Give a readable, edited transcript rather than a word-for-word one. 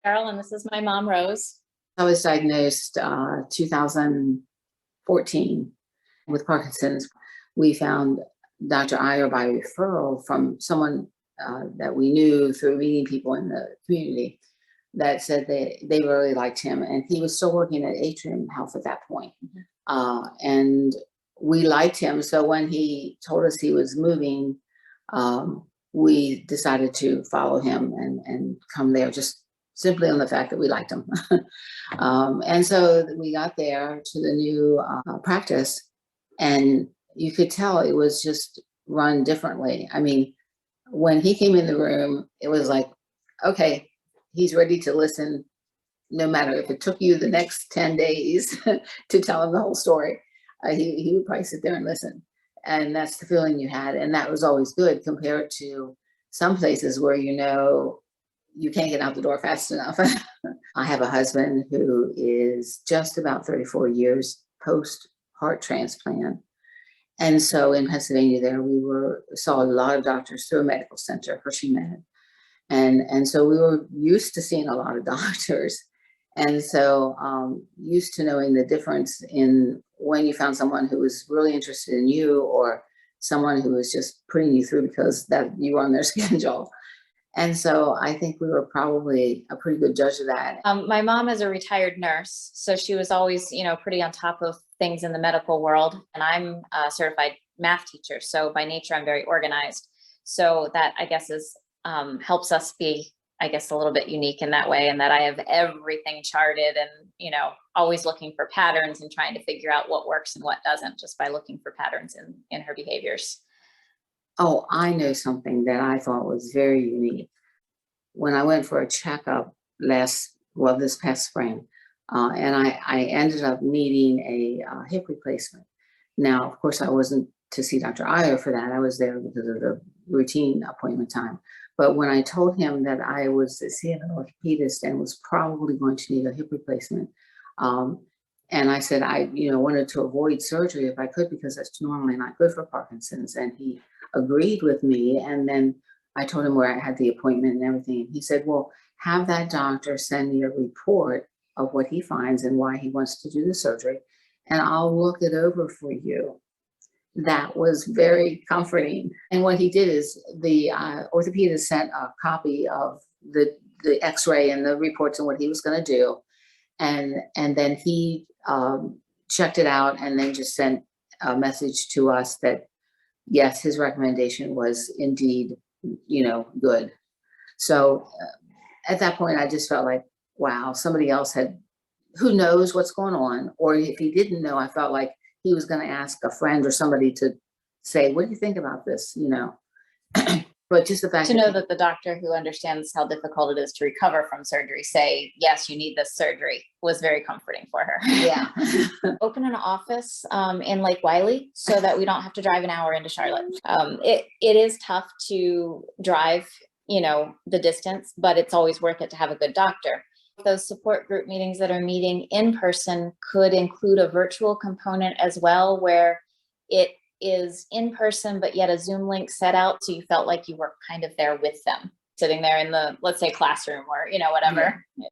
Cheryl, and this is my mom, Rose. I was diagnosed 2014 with Parkinson's. We found Dr. Iyer by referral from someone that we knew through meeting people in the community that said they really liked him. And he was still working at Atrium Health at that point. And we liked him. So when he told us he was moving, we decided to follow him and come there just simply on the fact that we liked him. And so we got there to the new practice, and you could tell it was just run differently. I mean, when he came in the room, it was like, okay, he's ready to listen, no matter if it took you the next 10 days to tell him the whole story. He would probably sit there and listen. And that's the feeling you had. And that was always good compared to some places where, you can't get out the door fast enough. I have a husband who is just about 34 years post heart transplant. And so in Pennsylvania there, we saw a lot of doctors through a medical center, Shoemaker. And so we were used to seeing a lot of doctors. And so used to knowing the difference in when you found someone who was really interested in you or someone who was just putting you through because that you were on their schedule. And so I think we were probably a pretty good judge of that. My mom is a retired nurse, so she was always, pretty on top of things in the medical world. And I'm a certified math teacher. So by nature, I'm very organized. So that, I guess, helps us be, a little bit unique in that way. And that I have everything charted and, always looking for patterns and trying to figure out what works and what doesn't just by looking for patterns in her behaviors. Oh, I know something that I thought was very unique. When I went for a checkup this past spring, and I ended up needing a hip replacement. Now, of course, I wasn't to see Dr. Iyer for that. I was there because of the routine appointment time. But when I told him that I was seeing an orthopedist and was probably going to need a hip replacement, and I said I wanted to avoid surgery if I could because that's normally not good for Parkinson's, and he agreed with me. And then I told him where I had the appointment and everything. He said, well, have that doctor send me a report of what he finds and why he wants to do the surgery, and I'll look it over for you. That was very comforting. And what he did is the orthopedist sent a copy of the x-ray and the reports and what he was going to do. And then he checked it out and then just sent a message to us that, yes, his recommendation was indeed, good. So at that point, I just felt like, wow, somebody else who knows what's going on. Or if he didn't know, I felt like he was going to ask a friend or somebody to say, what do you think about this? But just the fact to know that the doctor who understands how difficult it is to recover from surgery say, yes, you need this surgery was very comforting for her. Yeah. Open an office in Lake Wiley so that we don't have to drive an hour into Charlotte. It is tough to drive, the distance, but it's always worth it to have a good doctor. Those support group meetings that are meeting in person could include a virtual component as well, where it is in person, but yet a Zoom link set out. So you felt like you were kind of there with them, sitting there in the, let's say, classroom or, whatever. Yeah.